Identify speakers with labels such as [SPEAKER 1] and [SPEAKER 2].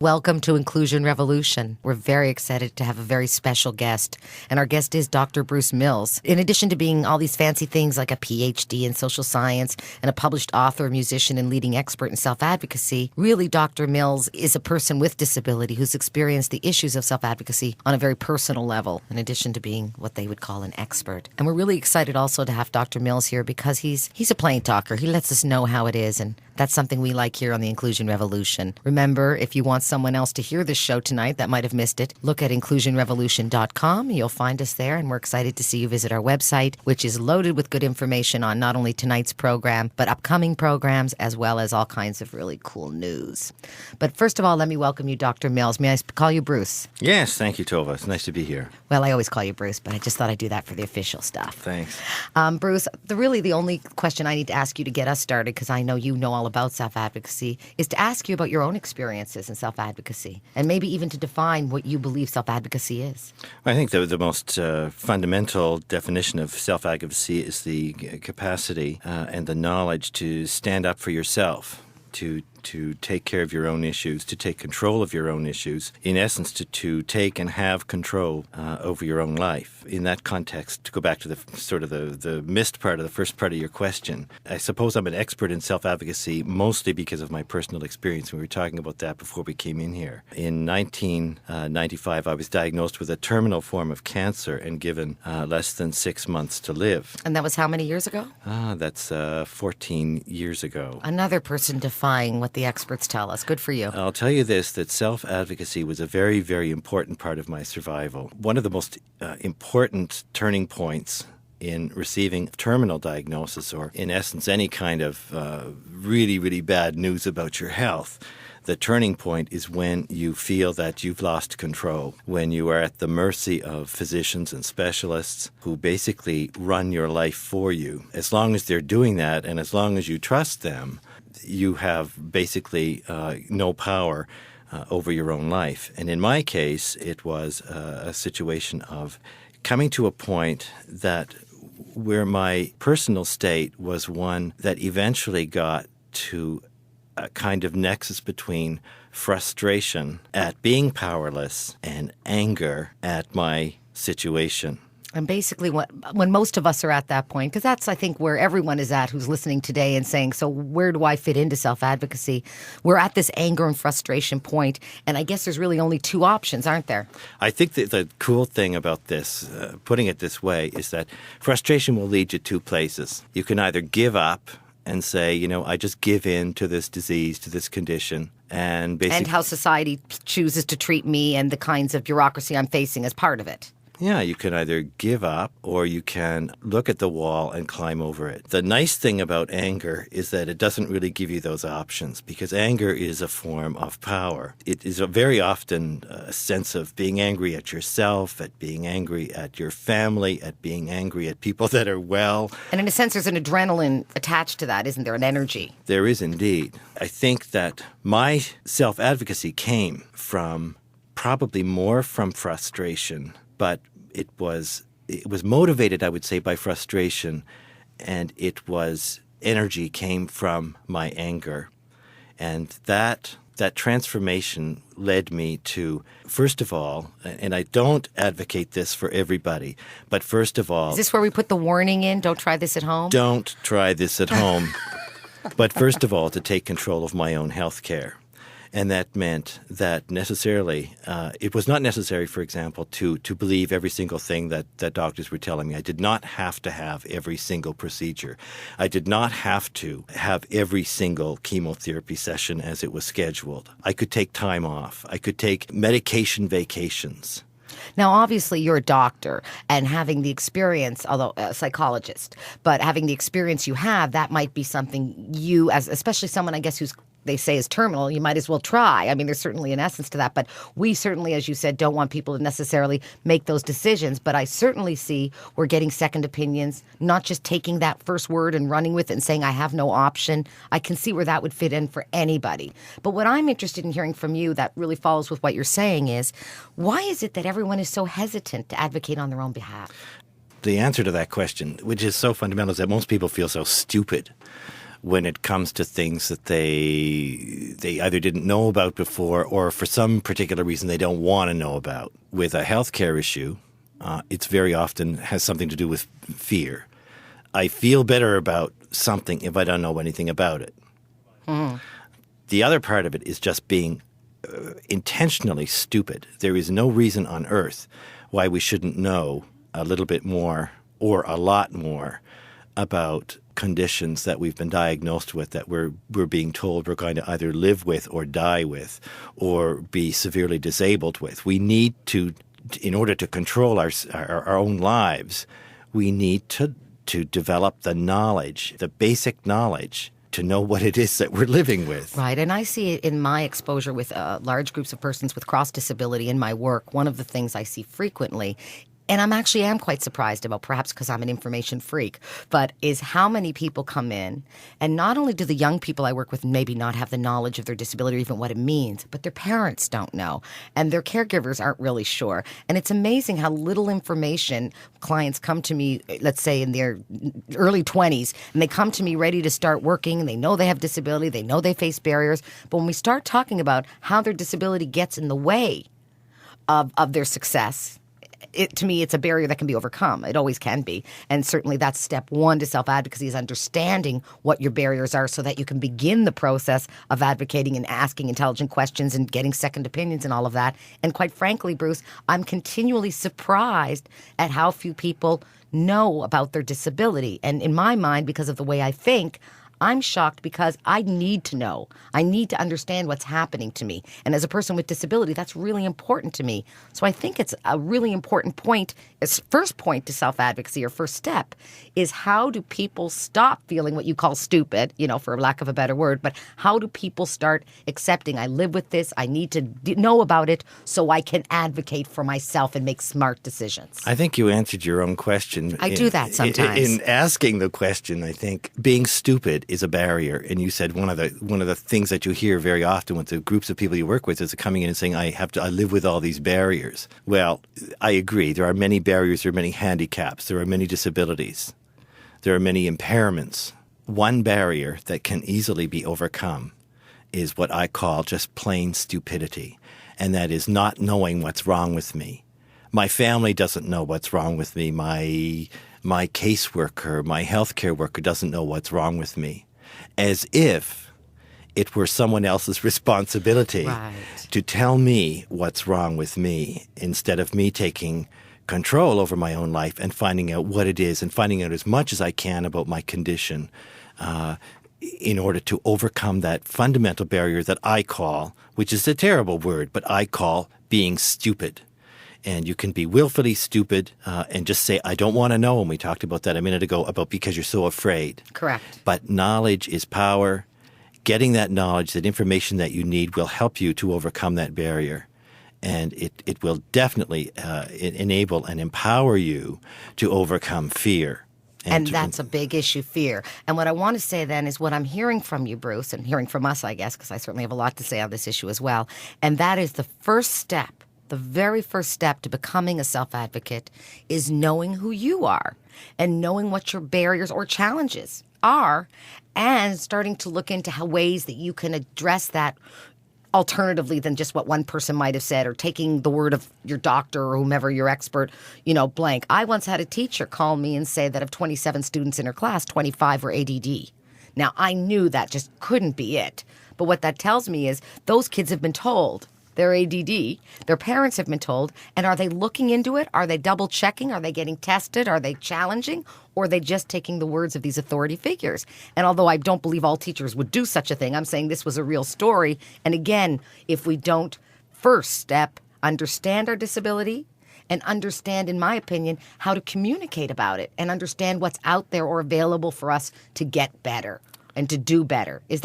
[SPEAKER 1] Welcome to Inclusion Revolution. We're very excited to have a very special guest, and our guest is Dr. Bruce Mills. In addition to being all these fancy things like a PhD in social science and a published author, musician, and leading expert in self-advocacy, really Dr. Mills is a person with disability who's experienced the issues of self-advocacy on a very personal level, in addition to being what they would call an expert. And we're really excited also to have Dr. Mills here because he's a plain talker. He lets us know how it is, and that's something we like here on the Inclusion Revolution. Remember, if you want someone else to hear this show tonight that might have missed it, look at inclusionrevolution.com. You'll find us there, and we're excited to see you visit our website, which is loaded with good information on not only tonight's program, but upcoming programs, as well as all kinds of really cool news. But first of all, let me welcome you, Dr. Mills. May I call you Bruce?
[SPEAKER 2] Yes, thank you, Tova. It's nice to be here.
[SPEAKER 1] Well, I always call you Bruce, but I just thought I'd do that for the official stuff.
[SPEAKER 2] Thanks.
[SPEAKER 1] Bruce, the only question I need to ask you to get us started, because I know you know all about self-advocacy, is to ask you about your own experiences in self-advocacy, and maybe even to define what you believe self-advocacy is.
[SPEAKER 2] I think the most fundamental definition of self-advocacy is the capacity and the knowledge to stand up for yourself, to take care of your own issues, to take control of your own issues, in essence, to take and have control over your own life. In that context, to go back to the missed part of the first part of your question, I suppose I'm an expert in self-advocacy mostly because of my personal experience. We were talking about that before we came in here. In 1995, I was diagnosed with a terminal form of cancer and given less than 6 months to live.
[SPEAKER 1] And that was how many years ago?
[SPEAKER 2] That's 14 years ago.
[SPEAKER 1] Another person defying what the experts tell us. Good for you.
[SPEAKER 2] I'll tell you this, that self-advocacy was a very, very important part of my survival. One of the most important turning points in receiving terminal diagnosis, or in essence any kind of really, really bad news about your health, the turning point is when you feel that you've lost control, when you are at the mercy of physicians and specialists who basically run your life for you. As long as they're doing that and as long as you trust them, you have basically no power over your own life. And in my case, it was a situation of coming to a point that where my personal state was one that eventually got to a kind of nexus between frustration at being powerless and anger at my situation.
[SPEAKER 1] And basically, when most of us are at that point, because that's, I think, where everyone is at who's listening today and saying, so where do I fit into self-advocacy? We're at this anger and frustration point, and I guess there's really only two options, aren't there?
[SPEAKER 2] I think that the cool thing about this, putting it this way, is that frustration will lead you two places. You can either give up and say, I just give in to this disease, to this condition, and basically...
[SPEAKER 1] And how society chooses to treat me and the kinds of bureaucracy I'm facing as part of it.
[SPEAKER 2] Yeah, you can either give up or you can look at the wall and climb over it. The nice thing about anger is that it doesn't really give you those options because anger is a form of power. It is very often a sense of being angry at yourself, at being angry at your family, at being angry at people that are well.
[SPEAKER 1] And in a sense, there's an adrenaline attached to that, isn't there? An energy.
[SPEAKER 2] There is indeed. I think that my self-advocacy came from probably more from frustration, but it was motivated, I would say, by frustration, and energy came from my anger. And that transformation led me to, first of all, and I don't advocate this for everybody, but first of all...
[SPEAKER 1] Is this where we put the warning in? Don't try this at home?
[SPEAKER 2] Don't try this at home. But first of all, to take control of my own health care. And that meant that necessarily, it was not necessary, for example, to believe every single thing that doctors were telling me. I did not have to have every single procedure. I did not have to have every single chemotherapy session as it was scheduled. I could take time off. I could take medication vacations.
[SPEAKER 1] Now, obviously, you're a doctor and having the experience, although a psychologist, but having the experience you have, that might be something you, as especially someone, I guess, who's they say is terminal, you might as well try. I mean, there's certainly an essence to that. But we certainly, as you said, don't want people to necessarily make those decisions. But I certainly see we're getting second opinions, not just taking that first word and running with it and saying, I have no option. I can see where that would fit in for anybody. But what I'm interested in hearing from you that really follows with what you're saying is, why is it that everyone is so hesitant to advocate on their own behalf?
[SPEAKER 2] The answer to that question, which is so fundamental, is that most people feel so stupid when it comes to things that they either didn't know about before or for some particular reason they don't want to know about. With a healthcare issue, it's very often has something to do with fear. I feel better about something if I don't know anything about it. Mm. The other part of it is just being intentionally stupid. There is no reason on earth why we shouldn't know a little bit more or a lot more about conditions that we've been diagnosed with that we're being told we're going to either live with or die with or be severely disabled with. We need to, in order to control our own lives, we need to develop the knowledge, the basic knowledge, to know what it is that we're living with.
[SPEAKER 1] Right. And I see it in my exposure with large groups of persons with cross disability in my work. One of the things I see frequently, and am quite surprised about, perhaps because I'm an information freak, but is how many people come in, and not only do the young people I work with maybe not have the knowledge of their disability or even what it means, but their parents don't know, and their caregivers aren't really sure. And it's amazing how little information clients come to me, let's say in their early 20s, and they come to me ready to start working, and they know they have disability, they know they face barriers, but when we start talking about how their disability gets in the way of their success, to me, it's a barrier that can be overcome. It always can be. And certainly that's step one to self-advocacy, is understanding what your barriers are so that you can begin the process of advocating and asking intelligent questions and getting second opinions and all of that. And quite frankly, Bruce, I'm continually surprised at how few people know about their disability. And in my mind, because of the way I think, I'm shocked because I need to know. I need to understand what's happening to me. And as a person with disability, that's really important to me. So I think it's a really important point. First point to self-advocacy, or first step, is how do people stop feeling what you call stupid, for lack of a better word, but how do people start accepting, I live with this, I need to know about it so I can advocate for myself and make smart decisions?
[SPEAKER 2] I think you answered your own question.
[SPEAKER 1] I do that sometimes.
[SPEAKER 2] In asking the question, I think being stupid is a barrier. And you said one of the things that you hear very often with the groups of people you work with is coming in and saying, I live with all these barriers. Well, I agree. There are many barriers, there are many handicaps, there are many disabilities, there are many impairments. One barrier that can easily be overcome is what I call just plain stupidity, and that is not knowing what's wrong with me. My family doesn't know what's wrong with me. My caseworker, my healthcare worker doesn't know what's wrong with me. As if it were someone else's responsibility to tell me what's wrong with me, instead of me taking control over my own life and finding out what it is and finding out as much as I can about my condition in order to overcome that fundamental barrier that I call, which is a terrible word, but I call being stupid. And you can be willfully stupid and just say, I don't want to know. And we talked about that a minute ago, about because you're so afraid.
[SPEAKER 1] Correct.
[SPEAKER 2] But knowledge is power. Getting that knowledge, that information that you need, will help you to overcome that barrier. And it will definitely enable and empower you to overcome fear.
[SPEAKER 1] And that's a big issue, fear. And what I want to say then is what I'm hearing from you, Bruce, and hearing from us, I guess, because I certainly have a lot to say on this issue as well. And that is the first step. The very first step to becoming a self-advocate is knowing who you are and knowing what your barriers or challenges are, and starting to look into ways that you can address that alternatively than just what one person might have said, or taking the word of your doctor or whomever your expert, blank. I once had a teacher call me and say that of 27 students in her class, 25 were ADD. Now, I knew that just couldn't be it. But what that tells me is those kids have been told they're ADD. Their parents have been told. And are they looking into it? Are they double checking? Are they getting tested? Are they challenging? Or are they just taking the words of these authority figures? And although I don't believe all teachers would do such a thing, I'm saying this was a real story. And again, if we don't first step, understand our disability, and understand, in my opinion, how to communicate about it, and understand what's out there or available for us to get better and to do better.